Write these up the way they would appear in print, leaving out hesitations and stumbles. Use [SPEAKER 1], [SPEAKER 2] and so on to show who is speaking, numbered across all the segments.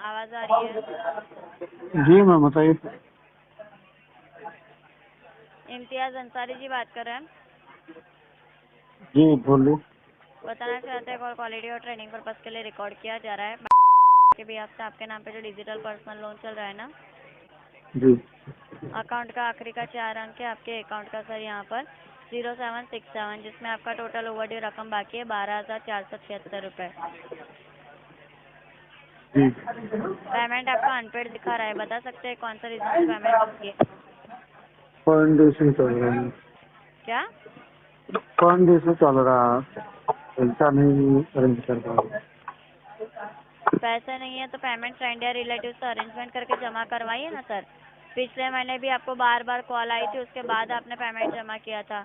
[SPEAKER 1] आवाज आ रही है?
[SPEAKER 2] जी मैम बताइए।
[SPEAKER 1] इम्तियाज अंसारी जी बात कर रहे हैं।
[SPEAKER 2] जी बोलिए।
[SPEAKER 1] बताना चाहते हैं कॉल क्वालिटी और ट्रेनिंग पर्पस के लिए रिकॉर्ड किया जा रहा है के भी आपसे आपके नाम पे जो डिजिटल पर्सनल लोन चल रहा है ना,
[SPEAKER 2] जी
[SPEAKER 1] अकाउंट का आखिरी का 4 अंक है आपके अकाउंट का सर यहाँ पर 0767, जिसमें आपका टोटल ओवरड्यू रकम बाकी है 12,476 रुपये।
[SPEAKER 2] जी।
[SPEAKER 1] पेमेंट आपका अनपेड दिखा रहा है, बता सकते हैं कौन सा रीजन से पेमेंट बाकी है?
[SPEAKER 2] फाउंडेशन चल रहा है।
[SPEAKER 1] क्या
[SPEAKER 2] फाउंडेशन चल रहा है, पैसा नहीं अरेंज कर पा रहा।
[SPEAKER 1] पैसे नहीं है तो पेमेंट फ्रेंड या रिलेटिव से अरेंजमेंट करके जमा करवाइए ना सर। पिछले महीने भी आपको बार बार कॉल आई थी, उसके बाद आपने पेमेंट जमा किया था।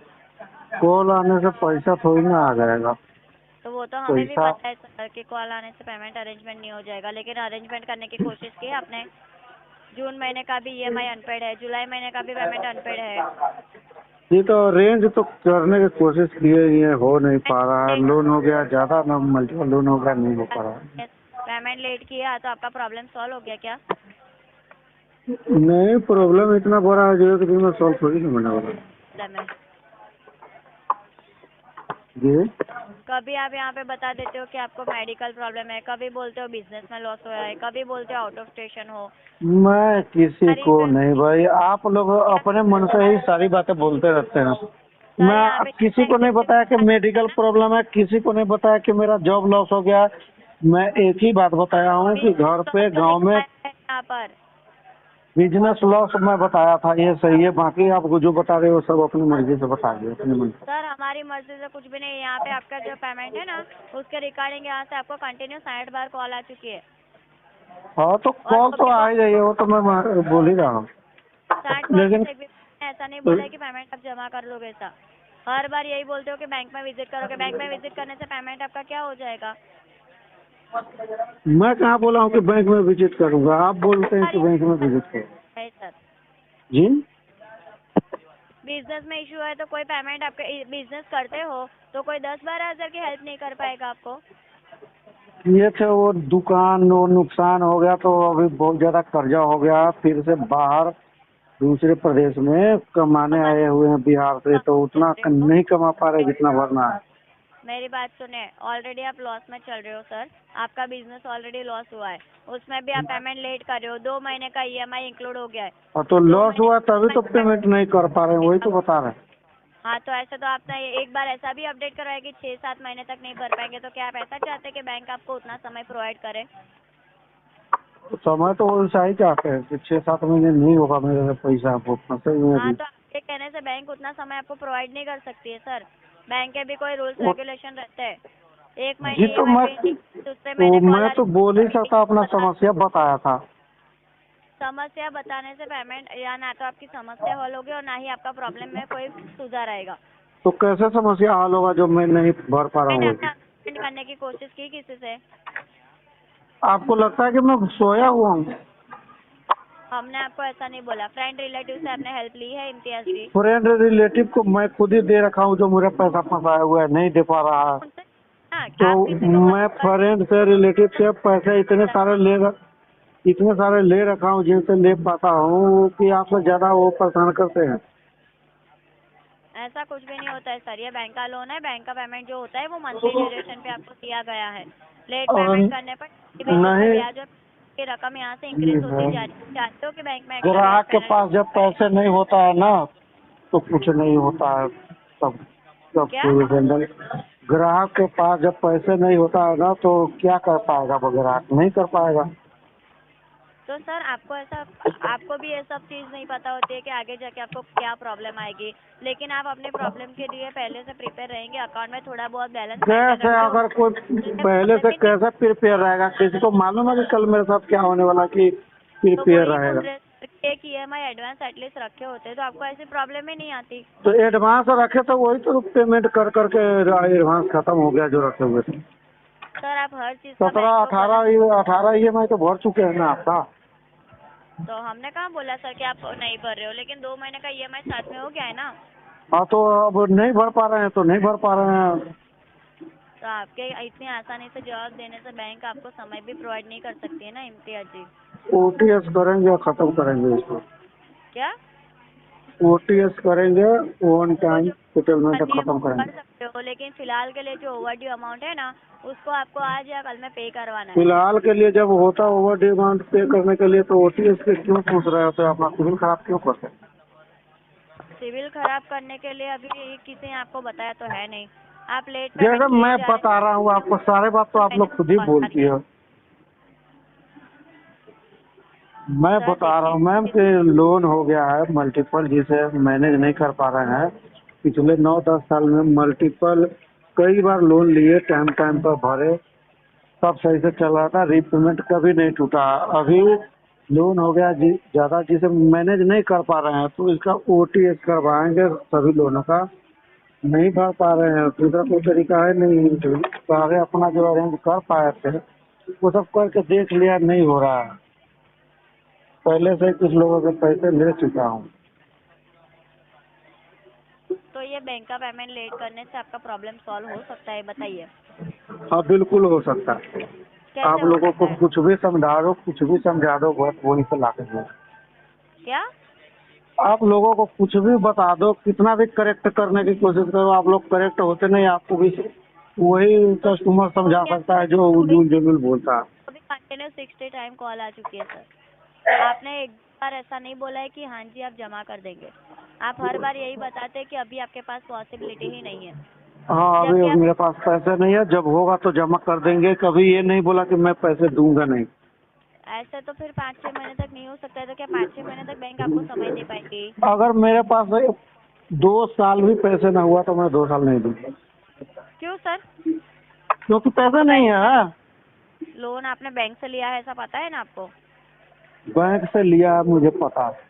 [SPEAKER 2] कॉल आने से पैसा थोड़ी ना आ जाएगा।
[SPEAKER 1] तो वो तो हमें भी
[SPEAKER 2] पैसा
[SPEAKER 1] पता है सर कि कॉल आने से पेमेंट अरेंजमेंट नहीं हो जाएगा, लेकिन अरेंजमेंट करने की कोशिश की आपने। जून महीने का भी ईएमआई अनपेड है, जुलाई महीने का भी पेमेंट अनपेड है।
[SPEAKER 2] ये तो अरेंज तो करने की कोशिश किए ही है, हो नहीं पा रहा है। लोन हो गया ज़्यादा ना, मल्टीपल लोन हो गया, नहीं हो पा रहा है।
[SPEAKER 1] पेमेंट लेट किया तो आपका प्रॉब्लम सॉल्व हो गया क्या?
[SPEAKER 2] नहीं, प्रॉब्लम इतना बड़ा है जो एक दिन में सॉल्व थोड़ी ना होने वाला।
[SPEAKER 1] प्रॉब्लम है।
[SPEAKER 2] जी।
[SPEAKER 1] कभी आप यहाँ पे बता देते हो कि आपको मेडिकल प्रॉब्लम है, कभी बोलते हो बिजनेस में लॉस हुआ है, कभी बोलते हो आउट ऑफ स्टेशन हो।
[SPEAKER 2] मैं किसी
[SPEAKER 1] सारी
[SPEAKER 2] को नहीं भाई, आप लोग अपने मन से ही सारी बातें बोलते रहते हैं।
[SPEAKER 1] सर यहाँ
[SPEAKER 2] मैं
[SPEAKER 1] पे
[SPEAKER 2] किसी को नहीं बताया कि मेडिकल प्रॉब्लम है, किसी को नहीं बताया कि मेरा जॉब लॉस हो गया। मैं एक ही बात बताया हूँ कि घर पे गांव में
[SPEAKER 1] यहाँ पर
[SPEAKER 2] बिजनेस लॉस मैं बताया था, ये सही है। बाकी आप जो बता रहे हो सब अपनी मर्जी से बता दिए, अपनी मन से।
[SPEAKER 1] सर हमारी मर्जी से कुछ भी नहीं। यहाँ पे आपका जो पेमेंट है ना, उसके रिगार्डिंग यहाँ से आपको कंटिन्यू 60 बार कॉल आ चुकी है।
[SPEAKER 2] हाँ तो
[SPEAKER 1] और
[SPEAKER 2] कॉल तो आ ही जाइए, वो तो मैं बोल ही रहा हूँ।
[SPEAKER 1] 60 बार में
[SPEAKER 2] लेकिन
[SPEAKER 1] से एक भी ऐसा नहीं बोला है कि पेमेंट आप जमा कर लोगे। ऐसा हर बार यही बोलते हो कि बैंक में विजिट करोगे। बैंक में विजिट करने से पेमेंट आपका क्या हो जाएगा?
[SPEAKER 2] मैं कहाँ बोला हूँ कि बैंक में विजिट करूँगा, आप बोलते हैं कि बैंक में विजिट करो।
[SPEAKER 1] है सर,
[SPEAKER 2] जी।
[SPEAKER 1] बिजनेस में इशू है तो कोई पेमेंट आपके बिजनेस करते हो तो कोई 10-12 हज़ार की हेल्प नहीं कर पाएगा आपको।
[SPEAKER 2] ये थे वो दुकान, वो नुकसान हो गया तो अभी बहुत ज़्यादा कर्जा हो गया, फिर से बाहर दूसरे प्रदेश में कमाने आए हुए हैं बिहार से, तो उतना नहीं कमा पा रहे जितना भरना है।
[SPEAKER 1] मेरी बात सुने, ऑलरेडी आप लॉस में चल रहे हो सर। आपका बिजनेस ऑलरेडी लॉस हुआ है, उसमें भी आप पेमेंट लेट कर रहे हो। 2 महीने का ईएमआई इंक्लूड हो गया है।
[SPEAKER 2] और तो
[SPEAKER 1] 2
[SPEAKER 2] लॉस
[SPEAKER 1] महीने
[SPEAKER 2] हुआ तभी तो पेमेंट नहीं कर पा रहे हैं, वही तो बता रहे हैं।
[SPEAKER 1] हाँ, तो ऐसा तो आपने एक बार ऐसा भी अपडेट करवाया कि 6-7 महीने तक नहीं भर पाएंगे, तो क्या आप ऐसा चाहते हैं कि बैंक आपको उतना समय प्रोवाइड करे?
[SPEAKER 2] समय तो वैसा ही चाहते हैं कि 6-7 महीने नहीं होगा मेरे से पैसा, आपको फंसे हुए हैं
[SPEAKER 1] हाँ,
[SPEAKER 2] अभी।
[SPEAKER 1] तो आपके कहने से बैंक उतना समय आपको प्रोवाइड नहीं कर सकती है सर। बैंक के भी कोई रूल्स
[SPEAKER 2] वो-
[SPEAKER 1] रेगुलेशन रहते हैं। एक
[SPEAKER 2] जी
[SPEAKER 1] महीने
[SPEAKER 2] तो
[SPEAKER 1] ईएमआई
[SPEAKER 2] मैं
[SPEAKER 1] पेंडिंग, दूसरे
[SPEAKER 2] तो
[SPEAKER 1] महीने कॉल
[SPEAKER 2] मैं
[SPEAKER 1] आ
[SPEAKER 2] तो बोल ही सकता, अपना
[SPEAKER 1] रही।
[SPEAKER 2] समस्या बताया था।
[SPEAKER 1] समस्या बताने से पेमेंट या ना तो आपकी समस्या हल होगी और ना ही आपका प्रॉब्लम में कोई सुधार आएगा।
[SPEAKER 2] तो कैसे समस्या हल होगा जो मैं नहीं भर पा रहा हूँ
[SPEAKER 1] आपने
[SPEAKER 2] अभी?
[SPEAKER 1] पेमेंट करने की कोशिश की किसी से?
[SPEAKER 2] आपको लगता है कि मैं सोया हुआ हूँ?
[SPEAKER 1] हमने आपको ऐसा नहीं बोला। फ्रेंड रिलेटिव से आपने हेल्प ली है इम्तियाज जी?
[SPEAKER 2] फ्रेंड रिलेटिव को मैं खुद ही दे रखा हूँ, जो मेरा पैसा फंसाया हुआ है, नहीं दे पा रहा है।
[SPEAKER 1] उनसे हाँ,
[SPEAKER 2] तो
[SPEAKER 1] आप किसी को
[SPEAKER 2] मैं फ्रेंड से, रिलेटिव से पैसे इतने सारे ले रखा हूँ जिनसे ले पाता हूँ कि आपसे ज्यादा वो परेशान करते हैं।
[SPEAKER 1] ऐसा कुछ भी नहीं होता है सर। ये बैंक का लोन है। बैंक का पेमेंट जो होता है वो मंथली ड्यूरेशन पे आपको दिया गया है। लेट
[SPEAKER 2] और
[SPEAKER 1] पेमेंट करने पर बेसिस पे
[SPEAKER 2] नहीं,
[SPEAKER 1] ब्याज की रकम यहाँ से इंक्रीज होती जा रही है। चाहते हो कि बैंक में एक्स्ट्रा ब्याज
[SPEAKER 2] ग्राहक के पास
[SPEAKER 1] पेनल्टी?
[SPEAKER 2] जब पैसे नहीं होता है ना, तो कुछ नहीं होता है। सब सब
[SPEAKER 1] क्या?
[SPEAKER 2] कुछ हैंडल। ग्राहक के पास जब पैसे नहीं होता है ना, तो क्या कर पाएगा वो ग्राहक? नहीं कर पाएगा।
[SPEAKER 1] तो सर आपको भी ये सब चीज़ नहीं पता होती है कि आगे जाके आपको क्या प्रॉब्लम आएगी, लेकिन आप अपने प्रॉब्लम के लिए पहले से प्रिपेयर रहेंगे। अकाउंट में थोड़ा बहुत बैलेंस मेंटेन
[SPEAKER 2] कैसे,
[SPEAKER 1] रखेंगे।
[SPEAKER 2] अगर कोई पहले से कैसे प्रिपेयर रहेगा? किसी को मालूम है कि कल मेरे साथ क्या होने वाला कि
[SPEAKER 1] तो
[SPEAKER 2] प्रिपेयर
[SPEAKER 1] वही बोल
[SPEAKER 2] रहेगा?
[SPEAKER 1] रहे हैं, एक ईएमआई एडवांस एटलीस्ट रखे होते तो आपको ऐसी प्रॉब्लम ही नहीं आती।
[SPEAKER 2] तो एडवांस रखे तो वही तो पेमेंट कर करके एडवांस खत्म हो गया जो रखे हुए थे।
[SPEAKER 1] सर आप हर चीज़ का
[SPEAKER 2] सत्रह
[SPEAKER 1] बैंक को गलत।
[SPEAKER 2] अठारह 18 EMI तो भर चुके हैं ना आपका।
[SPEAKER 1] तो हमने कहाँ बोला सर कि आप नहीं भर रहे हो, लेकिन 2 महीने का ईएमआई साथ में हो गया है ना।
[SPEAKER 2] हाँ तो अब नहीं भर पा रहे हैं तो नहीं भर पा रहे हैं।
[SPEAKER 1] तो आपके इतनी आसानी से जवाब देने से बैंक आपको समय भी प्रोवाइड नहीं कर सकती है ना इम्तियाज जी।
[SPEAKER 2] ओटीएस करेंगे या खत्म करेंगे इसको?
[SPEAKER 1] क्या?
[SPEAKER 2] ओटीएस करेंगे, वन
[SPEAKER 1] वो
[SPEAKER 2] टाइम
[SPEAKER 1] जो
[SPEAKER 2] सेटलमेंट
[SPEAKER 1] करनी है वो
[SPEAKER 2] खत्म
[SPEAKER 1] कर
[SPEAKER 2] करेंगे।
[SPEAKER 1] सकते हो, लेकिन फिलहाल के लिए जो ओवरड्यू अमाउंट है ना उसको आपको आज या कल में पे करवाना है।
[SPEAKER 2] फिलहाल के लिए जब होता ओवर डिमांड पे करने के लिए तो ओटीएस के क्यों पूछ रहे होते? अपना सिविल खराब क्यों करते?
[SPEAKER 1] सिविल खराब करने के लिए अभी किसी ने आपको बताया तो है नहीं। आप लेट
[SPEAKER 2] जैसे
[SPEAKER 1] पेमेंट किए
[SPEAKER 2] मैं
[SPEAKER 1] जा रहे
[SPEAKER 2] बता रहा हूँ आपको, सारे बात तो
[SPEAKER 1] हैं,
[SPEAKER 2] आप
[SPEAKER 1] मैंने
[SPEAKER 2] लोग खुद ही
[SPEAKER 1] कॉल आ रही
[SPEAKER 2] बोलती
[SPEAKER 1] है।
[SPEAKER 2] हो। मैं
[SPEAKER 1] सर
[SPEAKER 2] बता रहा
[SPEAKER 1] देखिए
[SPEAKER 2] हूँ मैम कि लोन हो गया है मल्टीपल, जिसे मैनेज नहीं कर पा रहे हैं। पिछले 9-10 साल में मल्टीपल कई बार लोन लिए, टाइम टाइम पर भरे, सब सही से चल रहा था, रीपेमेंट कभी नहीं टूटा। अभी लोन हो गया जी ज़्यादा, जिसे मैनेज नहीं कर पा रहे हैं, तो इसका ओटीएस करवाएंगे सभी लोनों का। नहीं भर पा रहे हैं, दूसरा कोई तरीका है नहीं। सारे अपना जो अरेंज कर पाए थे वो सब करके देख लिया, नहीं हो रहा है। पहले से कुछ लोगों के पैसे ले चुका हूँ।
[SPEAKER 1] तो ये बैंक का पेमेंट लेट करने से आपका प्रॉब्लम सॉल्व हो सकता है, बताइए
[SPEAKER 2] हाँ बिल्कुल हो सकता है।
[SPEAKER 1] कैसे
[SPEAKER 2] आप
[SPEAKER 1] हो
[SPEAKER 2] लोगों
[SPEAKER 1] सकता
[SPEAKER 2] को
[SPEAKER 1] है?
[SPEAKER 2] कुछ भी समझा दो, कुछ भी समझा दो, बस वहीं से ला के दो।
[SPEAKER 1] क्या?
[SPEAKER 2] आप लोगों को कुछ भी बता दो, कितना भी करेक्ट करने की कोशिश करो, आप लोग करेक्ट होते नहीं। आपको भी वही
[SPEAKER 1] तो
[SPEAKER 2] कस्टमर समझा
[SPEAKER 1] क्या
[SPEAKER 2] सकता है जो
[SPEAKER 1] वही
[SPEAKER 2] उजूल जमील बोलता है।
[SPEAKER 1] अभी कंटिन्यू 60 टाइम कॉल आ चुकी है सर। आपने एक बार ऐसा नहीं बोला है कि हाँ जी आप जमा कर देंगे। आप हर बार यही बताते हैं कि अभी आपके पास पॉसिबिलिटी ही नहीं है,
[SPEAKER 2] हाँ, अभी
[SPEAKER 1] जबकि आप
[SPEAKER 2] मेरे पास पैसे नहीं है, जब होगा तो जमा कर देंगे। कभी ये नहीं बोला कि मैं पैसे दूंगा नहीं।
[SPEAKER 1] ऐसे तो फिर 5-6 महीने तक नहीं हो सकता है। तो क्या 5-6 महीने तक बैंक आपको समय दे पाएगी?
[SPEAKER 2] अगर मेरे पास 2 साल भी पैसे ना हुआ तो मैं 2 साल नहीं दूंगा,
[SPEAKER 1] क्यों सर?
[SPEAKER 2] क्योंकि पैसे
[SPEAKER 1] तो
[SPEAKER 2] नहीं
[SPEAKER 1] बैंक
[SPEAKER 2] है।
[SPEAKER 1] लोन आपने बैंक से लिया है ऐसा पता है ना आपको?
[SPEAKER 2] बैंक से लिया है, मुझे पता है।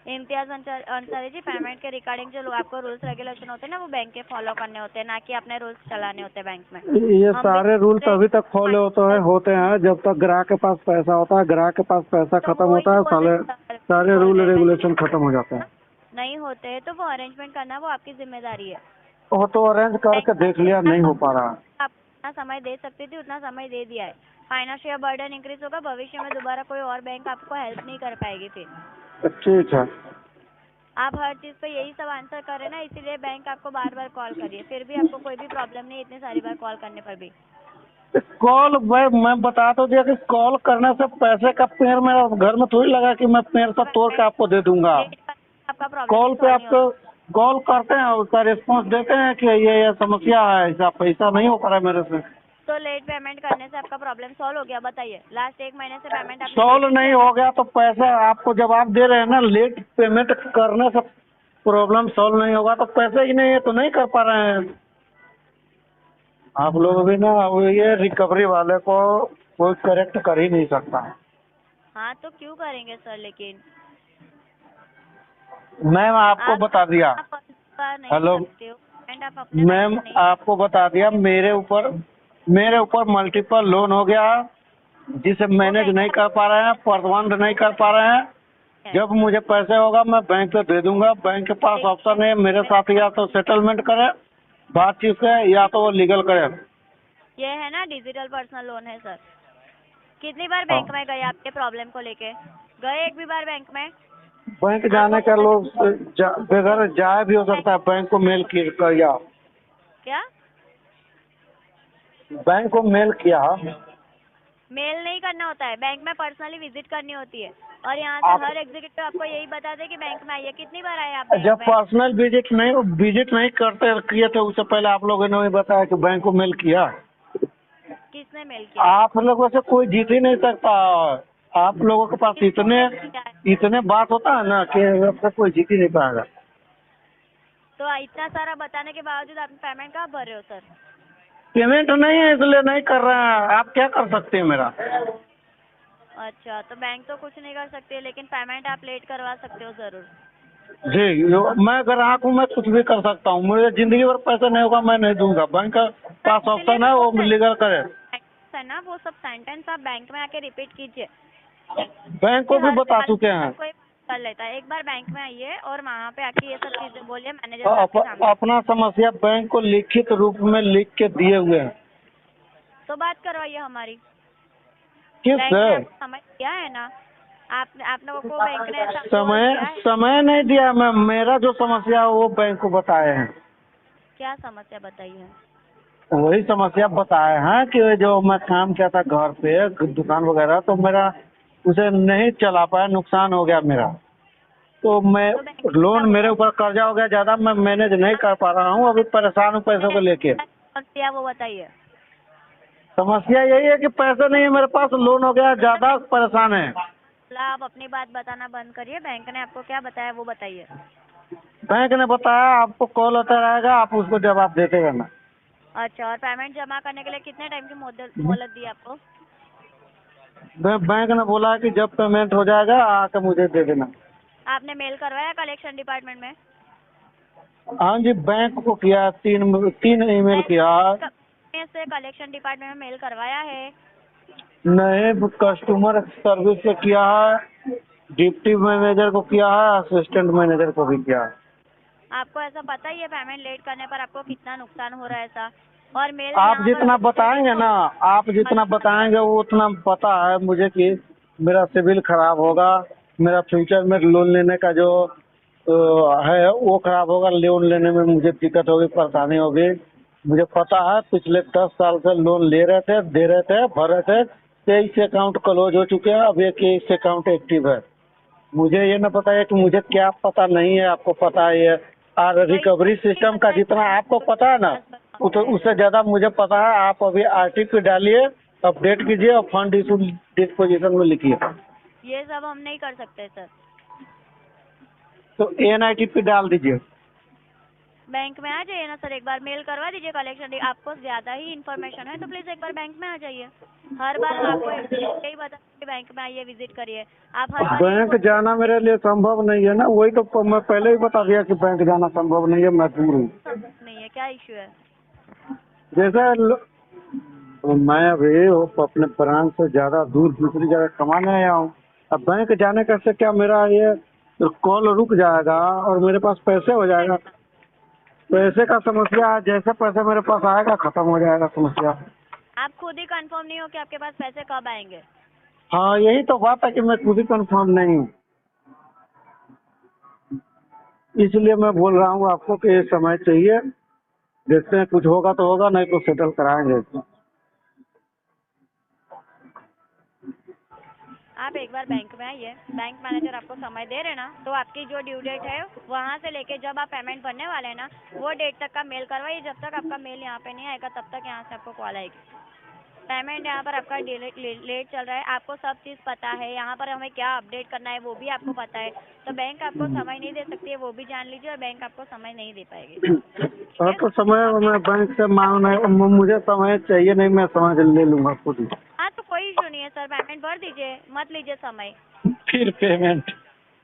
[SPEAKER 1] इम्तियाज अंसारी जी, पेमेंट के रिगार्डिंग जो आपको रूल्स रेगुलेशन होते हैं ना वो बैंक के फॉलो करने होते हैं, ना कि अपने रूल्स चलाने होते हैं बैंक में।
[SPEAKER 2] ये
[SPEAKER 1] हम भी
[SPEAKER 2] सारे रूल तभी तक फॉलो होते हैं जब तक ग्राहक के पास पैसा होता है। ग्राहक के पास पैसा
[SPEAKER 1] तो
[SPEAKER 2] खत्म
[SPEAKER 1] वो
[SPEAKER 2] होता
[SPEAKER 1] ही
[SPEAKER 2] है,
[SPEAKER 1] बोल रहे सर,
[SPEAKER 2] सारे
[SPEAKER 1] बोल
[SPEAKER 2] रूल
[SPEAKER 1] रहे बैंक
[SPEAKER 2] रेगुलेशन खत्म हो जाते हैं।
[SPEAKER 1] नहीं होते हैं तो वो अरेंजमेंट करना वो आपकी जिम्मेदारी है।
[SPEAKER 2] वो तो अरेंज
[SPEAKER 1] बैंक
[SPEAKER 2] करके देख लिया, नहीं हो पा रहा।
[SPEAKER 1] आप जितना समय दे सकती थी उतना समय दे दिया है। फाइनेंशियल बर्डन इंक्रीज होगा, भविष्य में दोबारा कोई और बैंक आपको हेल्प नहीं कर पाएगी फिर।
[SPEAKER 2] ठीक है।
[SPEAKER 1] आप हर चीज पे यही सब आंसर कर रहे हैं ना, इसीलिए बैंक आपको बार बार कॉल करिए, फिर भी आपको कोई भी प्रॉब्लम नहीं है इतनी सारी बार कॉल करने पर भी।
[SPEAKER 2] कॉल मैं बता तो दिया कि कॉल करने से पैसे का पेड़ मेरा घर में थोड़ी लगा कि मैं पेड़ सब तोड़ के आपको दे दूंगा।
[SPEAKER 1] लेट पर आपका प्रॉब्लम ही
[SPEAKER 2] कॉल पे
[SPEAKER 1] सॉल्व नहीं
[SPEAKER 2] आपको
[SPEAKER 1] होता।
[SPEAKER 2] कॉल करते हैं, उसका रिस्पॉन्स देते हैं कि ये समस्या है, ऐसा पैसा नहीं हो पा रहा है मेरे से।
[SPEAKER 1] तो लेट पेमेंट करने से आपका प्रॉब्लम सॉल्व हो गया, बताइए? लास्ट 1 महीने से पेमेंट आपने लेट
[SPEAKER 2] सॉल्व
[SPEAKER 1] ही
[SPEAKER 2] नहीं
[SPEAKER 1] किया
[SPEAKER 2] हो
[SPEAKER 1] ना।
[SPEAKER 2] गया तो पैसा आपको जब आप दे रहे हैं ना, लेट पेमेंट करने से प्रॉब्लम सॉल्व नहीं होगा तो पैसे ही नहीं है तो नहीं कर पा रहे हैं। आप लोग भी ना, वो ये रिकवरी वाले को कोई करेक्ट कर ही नहीं सकता।
[SPEAKER 1] हाँ तो क्यों करेंगे सर, लेकिन
[SPEAKER 2] मैम आपको
[SPEAKER 1] आप
[SPEAKER 2] बता दिया।
[SPEAKER 1] आप अपना नहीं
[SPEAKER 2] हेलो
[SPEAKER 1] सकते हो पेमेंट, आप अपने बैंक
[SPEAKER 2] मैम,
[SPEAKER 1] से नहीं
[SPEAKER 2] आपको बता दिया, मेरे ऊपर मल्टीपल लोन हो गया, जिसे
[SPEAKER 1] वो
[SPEAKER 2] मैनेज
[SPEAKER 1] बैंक
[SPEAKER 2] नहीं कर पा रहे हैं, प्रबंध नहीं कर पा रहे हैं। जब मुझे पैसे होगा मैं बैंक से दे दूंगा। बैंक के पास ऑप्शन है मेरे साथ, या तो सेटलमेंट करे बातचीत से, या तो वो लीगल करे।
[SPEAKER 1] ये है ना डिजिटल पर्सनल लोन है सर। कितनी बार
[SPEAKER 2] हाँ।
[SPEAKER 1] बैंक में गए आपके प्रॉब्लम को लेके? गए एक भी बार बैंक में?
[SPEAKER 2] बैंक
[SPEAKER 1] आपको
[SPEAKER 2] जाने का
[SPEAKER 1] बोला
[SPEAKER 2] लोग बगैर जाए भी हो सकता है। बैंक को मेल किया,
[SPEAKER 1] क्या?
[SPEAKER 2] बैंक को मेल किया।
[SPEAKER 1] मेल नहीं करना होता है, बैंक में पर्सनली विजिट करनी होती है। और यहाँ से
[SPEAKER 2] आप
[SPEAKER 1] हर एग्जीक्यूटिव आपको यही बता दे कि बैंक में आइए। कितनी बार आए आप
[SPEAKER 2] जब
[SPEAKER 1] बैंक में?
[SPEAKER 2] पर्सनल विजिट नहीं करते किए थे, उससे पहले आप लोगों ने बताया कि बैंक को मेल किया।
[SPEAKER 1] किसने मेल किया?
[SPEAKER 2] आप लोगों से कोई जीत ही नहीं सकता। आप लोगों के पास
[SPEAKER 1] किसको
[SPEAKER 2] इतने
[SPEAKER 1] मेल किया है?
[SPEAKER 2] इतने बात होता है ना कि आपसे कोई जीत ही नहीं पाएगा।
[SPEAKER 1] तो इतना सारा बताने के बावजूद आप पेमेंट कहाँ भर रहे हो सर?
[SPEAKER 2] पेमेंट नहीं है इसलिए नहीं कर रहे हैं। आप क्या कर सकते हैं मेरा?
[SPEAKER 1] अच्छा, तो बैंक तो कुछ नहीं कर सकते, लेकिन पेमेंट आप लेट करवा सकते हो जरूर।
[SPEAKER 2] जी, मैं ग्राहक हूँ, मैं कुछ भी कर सकता हूँ। मुझे जिंदगी भर पैसा नहीं होगा मैं नहीं दूंगा। बैंक का पास
[SPEAKER 1] इसलिए
[SPEAKER 2] ऑप्शन
[SPEAKER 1] तो
[SPEAKER 2] है,
[SPEAKER 1] बोल
[SPEAKER 2] वो
[SPEAKER 1] रहे
[SPEAKER 2] लीगल करे।
[SPEAKER 1] है ना, वो सब सेंटेंस आप बैंक में आके रिपीट कीजिए।
[SPEAKER 2] बैंक
[SPEAKER 1] कि
[SPEAKER 2] को भी
[SPEAKER 1] हर
[SPEAKER 2] बता
[SPEAKER 1] साल
[SPEAKER 2] चुके हैं।
[SPEAKER 1] कोई कर लेता है। एक बार बैंक में आइए और वहाँ पे आके ये सब चीजें बोलिए, मैनेजर साहब के सामने।
[SPEAKER 2] अपना समस्या बैंक को लिखित रूप में लिख के दिए हुए हैं।
[SPEAKER 1] तो बात करवाइए हमारी।
[SPEAKER 2] किस
[SPEAKER 1] बैंक ने आपको समय दिया है ना, आपने को बैंक ने ऐसा approval दिया है?
[SPEAKER 2] समय नहीं दिया मैं, मेरा जो समस्या है वो बैंक को बताए हैं।
[SPEAKER 1] क्या समस्या बताइए?
[SPEAKER 2] वही समस्या बताए हैं कि जो मैं काम किया था घर पे दुकान वगैरह, तो मेरा उसे नहीं चला पाया, नुकसान हो गया मेरा। तो मैं
[SPEAKER 1] तो बैंक
[SPEAKER 2] लोन, मेरे ऊपर कर्जा हो गया ज़्यादा, मैं मैनेज नहीं कर पा रहा हूँ, अभी परेशान हूँ पैसों को लेके।
[SPEAKER 1] समस्या वो बताइए।
[SPEAKER 2] समस्या यही है कि पैसे नहीं है मेरे पास, लोन हो गया, ज़्यादा परेशान है।
[SPEAKER 1] आप अपनी बात बताना बंद करिए, बैंक ने आपको क्या बताया वो बताइए।
[SPEAKER 2] बैंक ने बताया आपको कॉल आता रहेगा, आप उसको जवाब देते रहना।
[SPEAKER 1] अच्छा, और पेमेंट जमा करने के लिए कितने टाइम की मोहलत दी आपको?
[SPEAKER 2] बैंक ने बोला कि जब पेमेंट हो जाएगा आके मुझे दे देना।
[SPEAKER 1] आपने मेल करवाया कलेक्शन डिपार्टमेंट में?
[SPEAKER 2] हाँ जी, बैंक को किया, तीन ईमेल किया।
[SPEAKER 1] से कलेक्शन डिपार्टमेंट में मेल करवाया है?
[SPEAKER 2] नहीं, कस्टमर सर्विस से किया है, डिप्टी मैनेजर को किया है, असिस्टेंट मैनेजर को भी किया है।
[SPEAKER 1] आपको ऐसा पता ही है पेमेंट लेट करने पर आपको कितना नुकसान हो रहा है ऐसा? और मेल
[SPEAKER 2] आप जितना बताएंगे ना, आप जितना बताएंगे वो उतना पता है मुझे कि मेरा सिविल खराब होगा, मेरा फ्यूचर में लोन लेने का जो है वो खराब होगा, लोन लेने में मुझे दिक्कत होगी, परेशानी होगी। मुझे पता है, पिछले 10 साल से लोन ले रहे थे, दे रहे थे, भर रहे थे। 23 अकाउंट क्लोज हो चुके हैं, अब 21 अकाउंट एक्टिव है। मुझे ये ना पता है कि मुझे क्या पता नहीं है, आपको पता है ये। और रिकवरी सिस्टम का जितना आपको पता है ना, उससे ज़्यादा मुझे पता है। आप अभी RTP डालिए, अपडेट कीजिए और फंड इशू डिस्पोजिशन में लिखिए।
[SPEAKER 1] ये सब हम नहीं कर सकते सर।
[SPEAKER 2] तो NITP डाल दीजिए।
[SPEAKER 1] बैंक में आ जाइए ना सर, एक बार मेल करवा दीजिए कलेक्शन। आपको ज्यादा ही इन्फॉर्मेशन है तो प्लीज एक बार बैंक में आ जाइए। हर बार हम आपको यही बता कि बैंक में आइए, विजिट करिए। आप हर बार
[SPEAKER 2] बैंक जाना मेरे लिए संभव नहीं है ना, वही तो मैं पहले ही बता दिया कि बैंक जाना संभव नहीं है, मैं दूर हूँ।
[SPEAKER 1] नहीं है, क्या इश्यू है?
[SPEAKER 2] मैं अभी अपने ब्रांच से ज़्यादा दूर दूसरी जगह कमाने आया हूँ। अब बैंक जाने का से क्या मेरा ये कॉल रुक जाएगा और मेरे पास पैसे हो जाएगा। पैसे का समस्या है, जैसे पैसे मेरे पास आएगा खत्म हो जाएगा समस्या।
[SPEAKER 1] आप खुद ही कंफर्म नहीं हो कि आपके पास पैसे कब आएंगे?
[SPEAKER 2] हाँ, यही तो बात है कि मैं खुद ही कंफर्म नहीं हूँ, इसलिए मैं बोल रहा हूँ आपको कि समय चाहिए। देखते हैं, कुछ होगा तो होगा, नहीं तो सेटल कराएंगे।
[SPEAKER 1] आप एक बार बैंक में आइए, बैंक मैनेजर आपको समय दे रहे ना, तो आपकी जो ड्यू डेट है वहाँ से लेके जब आप पेमेंट भरने वाले हैं ना, वो डेट तक का मेल करवाइए। जब तक आपका मेल यहाँ पे नहीं आएगा तब तक यहाँ से आपको कॉल आएगी। पेमेंट यहाँ पर आपका लेट चल रहा है, आपको सब चीज़ पता है, यहाँ पर हमें क्या अपडेट करना है वो भी आपको पता है। तो बैंक आपको समय नहीं दे सकती है, वो भी जान लीजिए, और बैंक आपको समय नहीं दे पाएगी।
[SPEAKER 2] हाँ, तो समय मैं बैंक से मांगना, मुझे समय चाहिए नहीं, मैं समय ले लूंगा खुद ही।
[SPEAKER 1] हाँ, तो कोई इशू नहीं है सर, पेमेंट भर दीजिए, मत लीजिए समय।
[SPEAKER 2] फिर पेमेंट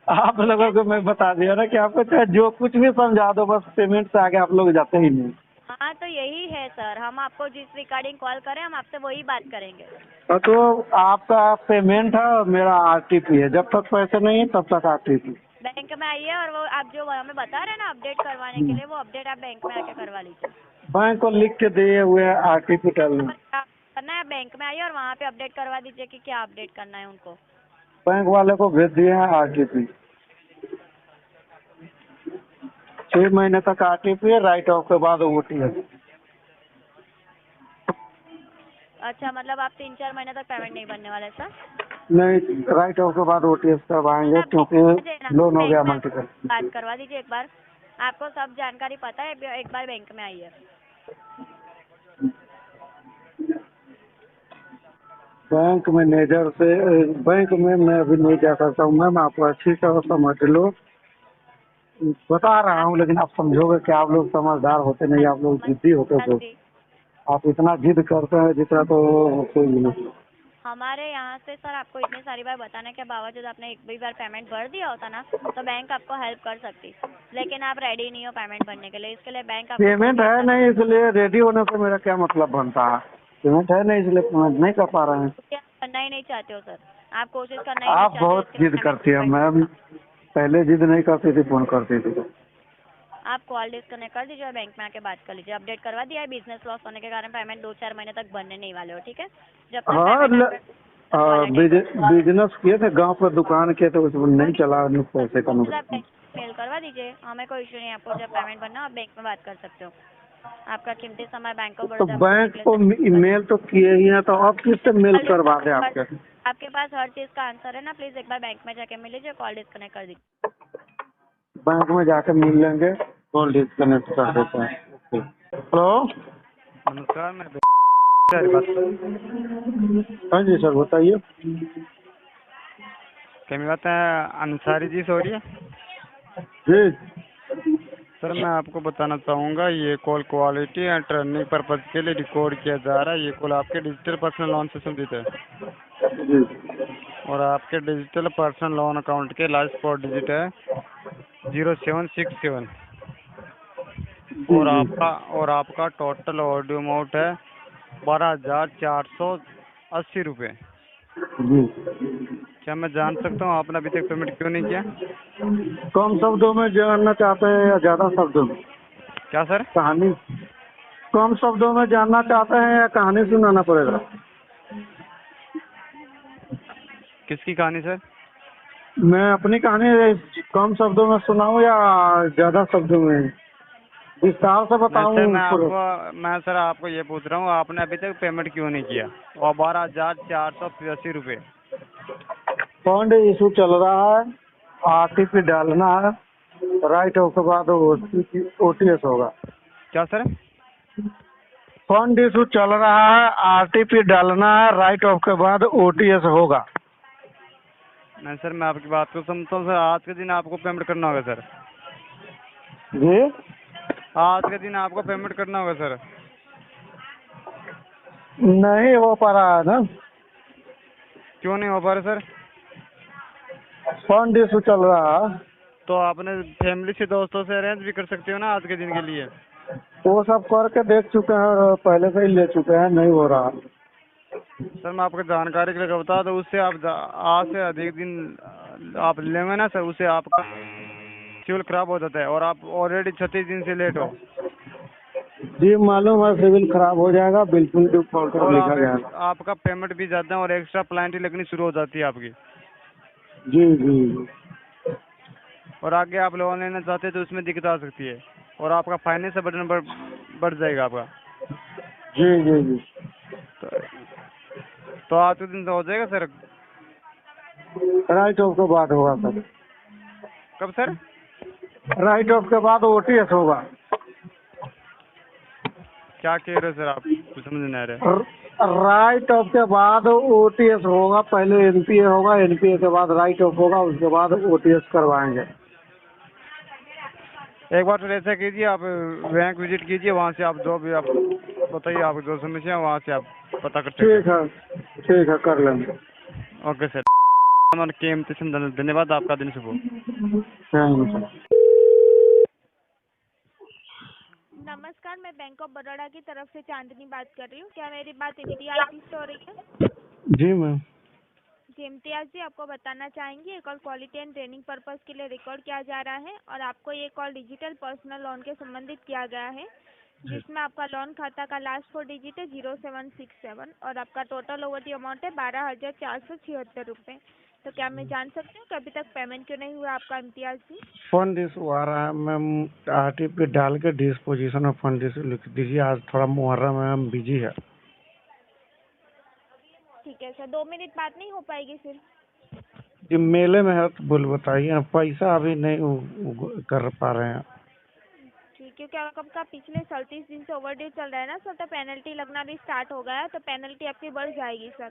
[SPEAKER 2] आप लोगों को मैं बता दिया ना कि आपको चाहे जो कुछ भी समझा दो, बस पेमेंट से आगे आप लोग जाते ही नहीं।
[SPEAKER 1] हाँ, तो यही है सर, हम आपको जिस रिगार्डिंग कॉल करें हम आपसे वही बात करेंगे।
[SPEAKER 2] तो आपका पेमेंट है और मेरा RTP है, जब तक पैसे नहीं है तब तक RTP।
[SPEAKER 1] बैंक में आइए और वो आप जो हमें बता रहे हैं ना अपडेट करवाने के लिए, वो अपडेट आप बैंक में आके करवा लीजिए।
[SPEAKER 2] बैंक को लिख के दिए हुए RTP डालना।
[SPEAKER 1] करना है, बैंक में आइए और वहाँ पे अपडेट करवा दीजिए कि क्या अपडेट करना है उनको।
[SPEAKER 2] बैंक वाले को भेज दिए हैं RTP। 6 महीने तक RTP है, राइट ऑफ के बाद OT है।
[SPEAKER 1] अच्छा, मतलब आप 3-4 महीने तक पेमेंट नहीं बनने वाले सर?
[SPEAKER 2] नहीं, राइट ऑफ के बाद OTS करवाएंगे, क्योंकि लोन हो गया मल्टीपल।
[SPEAKER 1] बात करवा दीजिए एक बार, आपको सब जानकारी पता है, एक बार बैंक में आइए।
[SPEAKER 2] बैंक मैनेजर से, बैंक में मैं अभी नहीं जा सकता हूँ मैम, आप अच्छी तरह समझ लो, बता रहा हूँ, लेकिन आप समझोगे कि आप लोग समझदार होते नहीं, आप लोग जिद्दी होते हो। आप इतना जिद करते हैं जितना तो कोई नहीं।
[SPEAKER 1] हमारे यहाँ से सर आपको इतनी सारी बार बताने के बावजूद आपने एक भी बार पेमेंट भर दिया होता ना, तो बैंक आपको हेल्प कर सकती, लेकिन आप रेडी नहीं हो पेमेंट भरने के लिए, इसके लिए बैंक आपको
[SPEAKER 2] पेमेंट है नहीं, इसलिए रेडी होने से मेरा क्या मतलब बनता है? पेमेंट है नहीं इसलिए पेमेंट नहीं कर पा रहे हैं।
[SPEAKER 1] करना ही नहीं चाहते हो सर, आप कोशिश करना ही नहीं
[SPEAKER 2] आप
[SPEAKER 1] चाहते हो
[SPEAKER 2] बहुत जिद करती है मैम, पहले जिद नहीं करती थी, फोन करती थी तो।
[SPEAKER 1] आप कॉल डिस्कनेक्ट कर दीजिए और बैंक में आके बात कर लीजिए। अपडेट करवा दिया है, बिजनेस लॉस होने के कारण पेमेंट 2-4 महीने तक बनने नहीं वाले हो, ठीक है? जब तक
[SPEAKER 2] हाँ
[SPEAKER 1] पेमेंट आता है तब कॉल अटेंड करो।
[SPEAKER 2] बिजनेस किए थे, गांव पर दुकान किए थे, उसमें नहीं चला, पैसे का
[SPEAKER 1] आप
[SPEAKER 2] नुकसान।
[SPEAKER 1] बैंक मेल करवा दीजिए, हमें कोई इशू नहीं है। आपको जब पेमेंट बनना हो आप बैंक में बात कर सकते हो। आपका कीमती समय बैंक ऑफ
[SPEAKER 2] तो
[SPEAKER 1] बड़ौदा भरने
[SPEAKER 2] बैंक
[SPEAKER 1] के लिए
[SPEAKER 2] को मेल तो किए ही हैं, तो अब किससे मेल
[SPEAKER 1] कॉल
[SPEAKER 2] करवा दे
[SPEAKER 1] डिस्कनेक्ट
[SPEAKER 2] आपके?
[SPEAKER 1] आपके पास हर चीज़ का आंसर है ना, प्लीज़ एक बार बैंक में जाके मिल लीजिए, कॉल डिस्कनेक्ट कर दीजिए।
[SPEAKER 2] बैंक में जाकर मिल लेंगे, कॉल डिस्कनेक्ट कर देते हैं। ओके। हेलो।
[SPEAKER 3] नमस्कार, मैं सर बात
[SPEAKER 2] हाँ जी सर, बताइए।
[SPEAKER 3] क्या मेरी बात है अंसारी जी से हो रही है?
[SPEAKER 2] जी।
[SPEAKER 3] सर मैं आपको बताना चाहूँगा, ये call quality and training purpose के लिए रिकॉर्ड किया जा रहा है। ये कॉल आपके डिजिटल पर्सनल लोन से संबंधित है
[SPEAKER 2] जी
[SPEAKER 3] और आपके डिजिटल पर्सनल लोन अकाउंट के लास्ट 4 डिजिट है 0767
[SPEAKER 2] जी जी
[SPEAKER 3] और आपका टोटल ऑडियो अमाउंट है 12,480 रुपये।
[SPEAKER 2] जी।
[SPEAKER 3] क्या मैं जान सकता हूँ आपने अभी तक पेमेंट क्यों नहीं किया?
[SPEAKER 2] कम शब्दों में जानना चाहते हैं या ज्यादा शब्दों में?
[SPEAKER 3] क्या सर?
[SPEAKER 2] कहानी कम शब्दों में जानना चाहते हैं या कहानी सुनाना पड़ेगा?
[SPEAKER 3] किसकी कहानी सर?
[SPEAKER 2] मैं अपनी कहानी कम शब्दों में सुनाऊं या ज्यादा शब्दों में विस्तार से बताऊं पूरे?
[SPEAKER 3] मैं सर आपको ये पूछ रहा हूँ, आपने अभी तक पेमेंट क्यों नहीं किया? और 12,480 रुपये।
[SPEAKER 2] फंड इशू चल रहा है, आरटीपी डालना है, राइट उसके बाद ओटीएस होगा।
[SPEAKER 3] क्या सर?
[SPEAKER 2] फंड इशू चल रहा है, आरटीपी डालना है, राइट ऑफ के बाद ओटीएस होगा।
[SPEAKER 3] नहीं सर, मैं आपकी बात को समझता हूँ सर। आज के दिन आपको पेमेंट करना होगा सर।
[SPEAKER 2] जी।
[SPEAKER 3] आज के दिन आपको पेमेंट करना होगा सर।
[SPEAKER 2] नहीं हो पा रहा है ना,
[SPEAKER 3] क्यों नहीं हो पा रहा सर?
[SPEAKER 2] फंड इशू चल रहा है।
[SPEAKER 3] तो आपने फैमिली से, दोस्तों से अरेंज भी कर सकते हो ना आज के दिन के लिए।
[SPEAKER 2] वो सब करके देख चुके हैं और पहले से ही ले चुके हैं, नहीं हो रहा।
[SPEAKER 3] सर मैं आपको जानकारी के लिए बता दूँ, उससे आप आज से अधिक दिन आप लेंगे ना सर, उससे आपका सिविल खराब हो जाता है और आप ऑलरेडी 36 दिन से लेट हो।
[SPEAKER 2] जी मालूम है, सिविल खराब हो जाएगा, बिल्कुल डिफॉल्टर
[SPEAKER 3] और
[SPEAKER 2] लिखा जाएगा।
[SPEAKER 3] आपका पेमेंट भी ज़्यादा और एक्स्ट्रा पेनल्टी लगनी शुरू हो जाती है आपकी।
[SPEAKER 2] जी जी
[SPEAKER 3] और आगे आप लोन लेना चाहते हैं तो उसमें दिक्कत आ सकती है और आपका फाइनेंस का बर्डन बढ़ जाएगा आपका।
[SPEAKER 2] जी जी जी।
[SPEAKER 3] तो आज के दिन तो हो जाएगा सर।
[SPEAKER 2] राइट ऑफ के बाद होगा सर।
[SPEAKER 3] कब सर?
[SPEAKER 2] राइट ऑफ के बाद ओटीएस होगा।
[SPEAKER 3] क्या कह रहे हो सर आप? कुछ समझ नहीं आ रहा है।
[SPEAKER 2] राइट ऑफ के बाद ओटीएस होगा, पहले एनपीए होगा, एनपीए के बाद राइट ऑफ होगा, उसके बाद ओटीएस करवाएंगे।
[SPEAKER 3] एक बार फिर ऐसा कीजिए, आप बैंक विजिट कीजिए, वहाँ से आप जो भी आप बताइए, आप जो समस्या है वहाँ से आप पता कर सकते हैं।
[SPEAKER 2] ठीक है, कर लेंगे।
[SPEAKER 3] ओके सर, हमारे कीमती समय धन्यवाद। आपका दिन शुभ हो।
[SPEAKER 2] Thank you sir.
[SPEAKER 1] नमस्कार, मैं बैंक ऑफ बड़ौदा की तरफ से चांदनी बात कर रही हूँ। क्या मेरी बात इम्तियाज जी से हो रही है?
[SPEAKER 2] जी मैम।
[SPEAKER 1] जी इम्तियाज जी, आपको बताना चाहेंगे ये call quality and training purpose के लिए रिकॉर्ड किया जा रहा है और आपको ये कॉल डिजिटल पर्सनल लोन के संबंधित किया गया है, जिसमें आपका लोन खाता का लास्ट 4 डिजिट है 0767 और आपका टोटल ओवरड्यू अमाउंट है 12,476 रुपये। तो क्या मैं जान सकती हूँ कि अभी तक पेमेंट क्यों नहीं हुआ आपका इम्तियाज जी?
[SPEAKER 2] फंड इशू आ रहा है मैम, आरटीपी डाल के डिस्पोजिशन ऑफ फंड इशू लिख दीजिए। आज थोड़ा मुहर्रम है, हम बिजी है।
[SPEAKER 1] ठीक है सर, 2 मिनट बात नहीं हो पाएगी फिर?
[SPEAKER 2] जी मेले में है तो बोल बताइए ना, पैसा अभी नहीं कर पा रहे हैं।
[SPEAKER 1] ठीक है, क्या आपका पिछले 37 दिन से ओवरड्यू चल रहा है ना सर, तो पेनल्टी लगना भी स्टार्ट हो गया है, तो पेनल्टी आपकी बढ़ जाएगी सर।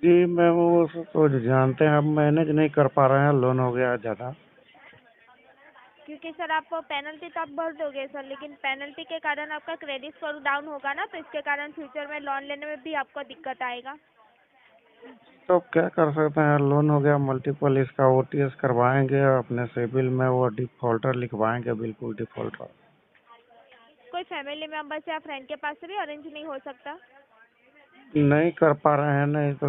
[SPEAKER 2] जी मैम, वो तो जानते हैं, हम मैनेज नहीं कर पा रहे हैं, लोन हो गया ज़्यादा।
[SPEAKER 1] क्योंकि सर आप पेनल्टी तो आप भर दोगे सर, लेकिन पेनल्टी के कारण आपका क्रेडिट स्कोर डाउन होगा ना, तो इसके कारण फ्यूचर में लोन लेने में भी आपको दिक्कत आएगा।
[SPEAKER 2] तो क्या कर सकते हैं, लोन हो गया मल्टीपल, इसका ओटीएस करवाएंगे, अपने सिविल में वो डिफॉल्टर लिखवाएंगे, बिल्कुल डिफॉल्टर।
[SPEAKER 1] कोई फैमिली मेम्बर से या फ्रेंड के पास से भी अरेंज नहीं हो सकता?
[SPEAKER 2] नहीं कर पा रहे हैं, नहीं तो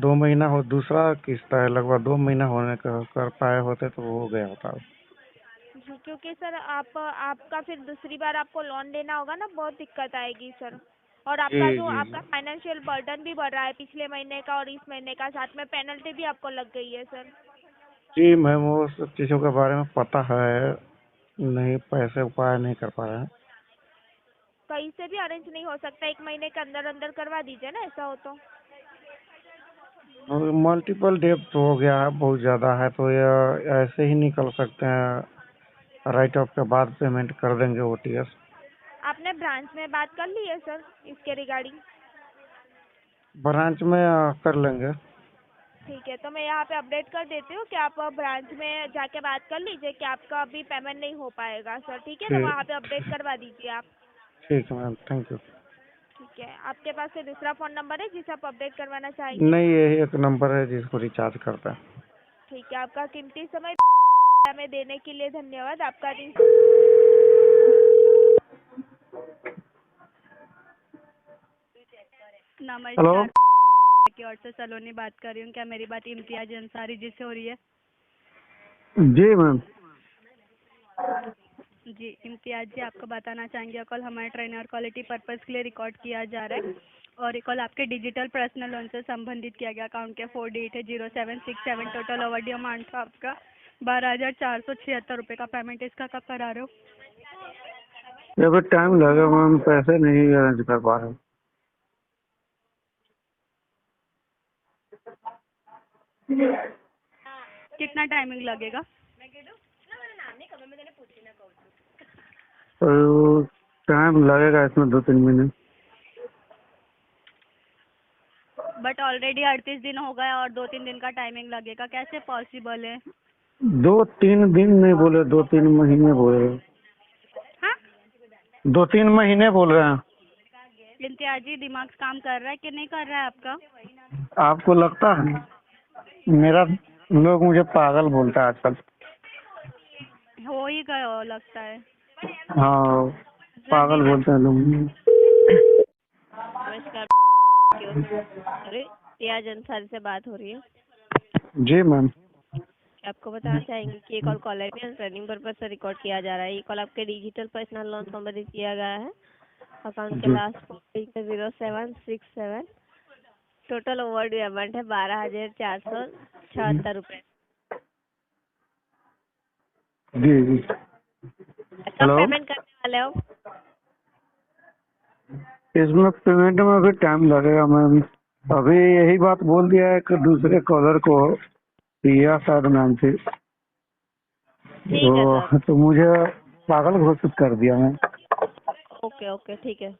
[SPEAKER 2] 2 महीना हो, दूसरा किस्त है, लगभग 2 महीना होने का, कर पाए होते तो हो गया होता।
[SPEAKER 1] क्योंकि सर आपका फिर दूसरी बार आपको लोन लेना होगा ना, बहुत दिक्कत आएगी सर। और आपका
[SPEAKER 2] जी
[SPEAKER 1] जो
[SPEAKER 2] जी
[SPEAKER 1] आपका फाइनेंशियल बर्डन भी बढ़ रहा है पिछले महीने का और इस महीने का, साथ में पेनल्टी भी आपको लग गई है सर।
[SPEAKER 2] जी मैम, वो सब चीज़ों के बारे में पता है, नहीं पैसे उपाय नहीं कर पा रहे हैं।
[SPEAKER 1] कहीं से भी अरेंज नहीं हो सकता? 1 महीने के अंदर अंदर करवा दीजिए ना, ऐसा हो तो।
[SPEAKER 2] और मल्टीपल डेब्ट हो गया है, बहुत ज़्यादा है, तो ये ऐसे ही निकल सकते हैं, राइट ऑफ के बाद पेमेंट कर देंगे ओटीएस।
[SPEAKER 1] आपने ब्रांच में बात कर ली है सर इसके रिगार्डिंग?
[SPEAKER 2] ब्रांच में कर लेंगे।
[SPEAKER 1] ठीक है, तो मैं यहाँ पे अपडेट कर देती हूँ कि आप ब्रांच में जाके बात कर लीजिए कि आपका अभी पेमेंट नहीं हो पाएगा सर। ठीक है, तो
[SPEAKER 2] ठीक,
[SPEAKER 1] वहाँ पे अपडेट करवा दीजिए आप।
[SPEAKER 2] ठीक है मैम, थैंक यू।
[SPEAKER 1] ठीक है, आपके पास से दूसरा फ़ोन नंबर है जिसे आप अपडेट करवाना चाहेंगे?
[SPEAKER 2] नहीं, यही एक नंबर है जिसको रिचार्ज करता है।
[SPEAKER 1] ठीक है, आपका कीमती समय हमें देने के लिए धन्यवाद। आपका दिन।
[SPEAKER 2] हेलो।
[SPEAKER 1] नमस्कार, की ओर से सलोनी बात कर रही हूँ। क्या मेरी बात इम्तियाज अंसारी जी से हो रही है?
[SPEAKER 2] जी मैम।
[SPEAKER 1] जी इम्तियाज जी, आपको बताना चाहेंगे यह कॉल हमारे ट्रेनर क्वालिटी पर्पस के लिए रिकॉर्ड किया जा रहा है और ये कॉल आपके डिजिटल पर्सनल लोन से संबंधित किया गया। अकाउंट के 4 डिजिट है 0767। टोटल ओवरड्यू अमाउंट आपका 12,476 रुपये का पेमेंट। इसका कब करा रहे हो?
[SPEAKER 2] ये अभी टाइम लगेगा मैम, पैसे नहीं अरेंज कर पा रहे।
[SPEAKER 1] कितना टाइमिंग लगेगा?
[SPEAKER 2] तो टाइम लगेगा इसमें 2-3 महीने।
[SPEAKER 1] बट ऑलरेडी 38 दिन हो गए और 2-3 दिन का टाइमिंग लगेगा, कैसे पॉसिबल है?
[SPEAKER 2] 2-3 दिन नहीं बोले, 2-3 महीने बोले।
[SPEAKER 1] हाँ
[SPEAKER 2] 2-3 महीने बोल रहे हैं।
[SPEAKER 1] इम्तियाज जी, दिमाग काम कर रहा है कि नहीं कर रहा है आपका?
[SPEAKER 2] आपको लगता है? मेरा लोग मुझे पागल बोलता है आजकल।
[SPEAKER 1] हो ही गए हो लगता है।
[SPEAKER 2] हाँ,
[SPEAKER 1] जल्दी
[SPEAKER 2] पागल
[SPEAKER 1] में।
[SPEAKER 2] बोलते हैं लोग।
[SPEAKER 1] नमस्कार, अरे इम्तियाज अंसारी से बात हो रही है।
[SPEAKER 2] जी मैम।
[SPEAKER 1] आपको बताना चाहेंगे कि ये कॉल कॉलर रनिंग पर्पज से रिकॉर्ड किया जा रहा है। ये कॉल आपके डिजिटल पर्सनल लोन संबंधित किया गया है। अकाउंट के
[SPEAKER 2] जी
[SPEAKER 1] लास्ट 0767। टोटल ओवरड्यू अमाउंट है 12,476 रुपये।
[SPEAKER 2] जी जी।
[SPEAKER 1] कब
[SPEAKER 2] हेलो।
[SPEAKER 1] पेमेंट करने वाले हो?
[SPEAKER 2] इसमें पेमेंट में अभी टाइम लगेगा मैम। अभी यही बात बोल दिया है कि दूसरे कॉलर को, प्रिया शायद नाम से,
[SPEAKER 1] ठीक है सर।
[SPEAKER 2] तो मुझे पागल घोषित कर दिया मैम।
[SPEAKER 1] ओके ओके, ठीक है।